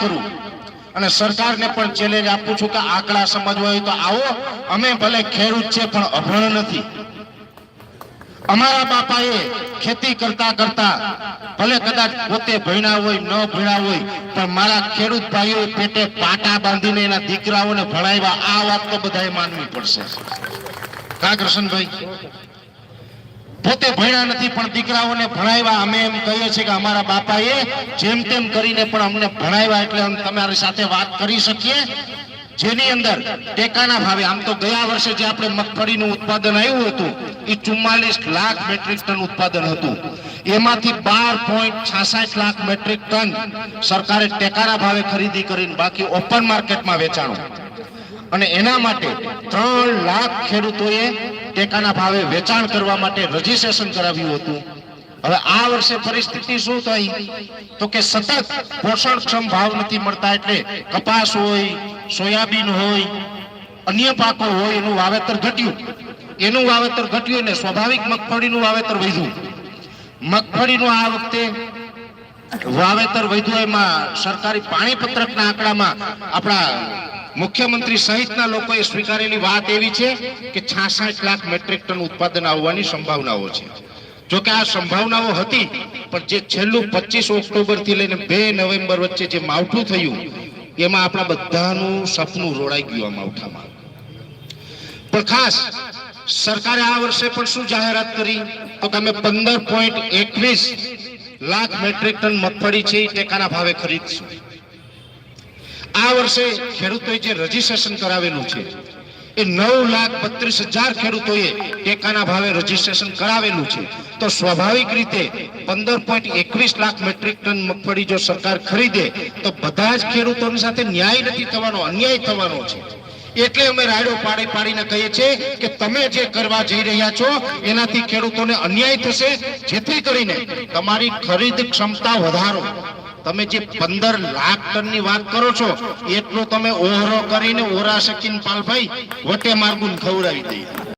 કરું અને સરકારને પણ ચેલેન્જ આપું છું કે આંકડા સમજવા હોય તો આવો, અમે ભલે ખેડૂત છે પણ અભણ નથી. અમારા બાપાએ ખેતી કરતા કરતા ભલે કદાચ પોતે ભણ્યા હોય ન ભણ્યા હોય પણ મારા ખેડૂત ભાઈઓ પેટે પાટા બાંધીને એના દીકરાઓને ભણાવ્યા. આ વાત તો બધાએ માનવી પડશે. કા કૃષ્ણભાઈ? પોતે ભણ્યા નથી પણ દીકરાઓને ભણાવ્યા. અમે એમ કહીએ છીએ કે અમારા બાપાએ જેમ તેમ કરીને પણ અમને ભણાવ્યા, એટલે અમે તમારી સાથે વાત કરી શકીએ જેની અંદર ટેકાના ભાવે. આમ તો ગયા વર્ષે જે આપણે મગફળીનું ઉત્પાદન આવ્યું હતું એ 44 લાખ મેટ્રિક ટન ઉત્પાદન હતું. એમાંથી 12.66 લાખ મેટ્રિક ટન સરકારે ટેકાના ભાવે ખરીદી કરીને બાકી ઓપન માર્કેટમાં વેચાણું. અને એના માટે 3 લાખ ખેડૂતોએ ટેકાના ભાવે વેચાણ કરવા માટે રજીસ્ટ્રેશન કરાવ્યું હતું. હવે આ વર્ષે પરિસ્થિતિ શું થઈ તો કે સતત પોષણક્ષમ ભાવ નથી મળતા, એટલે કપાસ હોય, સોયાબીન હોય, અન્ય પાકો હોય એનું વાવેતર ઘટ્યું. એનું વાવેતર ઘટ્યું ને સ્વાભાવિક મગફળીનું વાવેતર વધ્યું. મગફળીનું આ વખતે વાવેતર વધ્યું. એમાં સરકારી પાણીપત્રકના આંકડામાં આપણા મુખ્યમંત્રી સહિતના લોકોએ સ્વીકારેલી વાત એવી છે કે 66 લાખ મેટ્રિક ટન ઉત્પાદન આવવાની સંભાવનાઓ છે. જોકે આ સંભાવનાઓ હતી પણ જે છેલ્લું 25 ઓક્ટોબર થી લઈને 2 નવેમ્બર વચ્ચે જે માવઠું થયું એમાં આપણા બધાનું સપનું રોડાઈ ગયું. આ માવઠામાં પણ ખાસ સરકારે આ વર્ષે પણ શું જાહેરાત કરી તો કે અમે 15.21 લાખ મેટ્રિક ટન મગફળી છે એ ટેકાના ભાવે ખરીદશું. આ વર્ષે ખેડૂતોએ જે રજીસ્ટ્રેશન કરાવેલું છે એ 9,32,000 ખેડૂતોએ ટેકાના ભાવે રજીસ્ટ્રેશન કરાવેલું છે. તો સ્વાભાવિક રીતે 15.21 લાખ મેટ્રિક ટન મગફળી જો સરકાર ખરીદે તો બધા જ ખેડૂતોની સાથે ન્યાય નથી થવાનો, અન્યાય થવાનો છે. એટલે અમે રાયડો પાડી પાડીને કહીએ છીએ કે તમે જે કરવા જઈ રહ્યા છો એનાથી ખેડૂતોને અન્યાય થશે. જેથી કરીને તમારી ખરીદ ક્ષમતા વધારો. તમે જે 15 લાખ ટનની વાત કરો છો એટલો તમે ઓહરો કરીને ઓરા શકીને પાલભાઈ વટે માર્ગુન ખવડાવી દઈએ.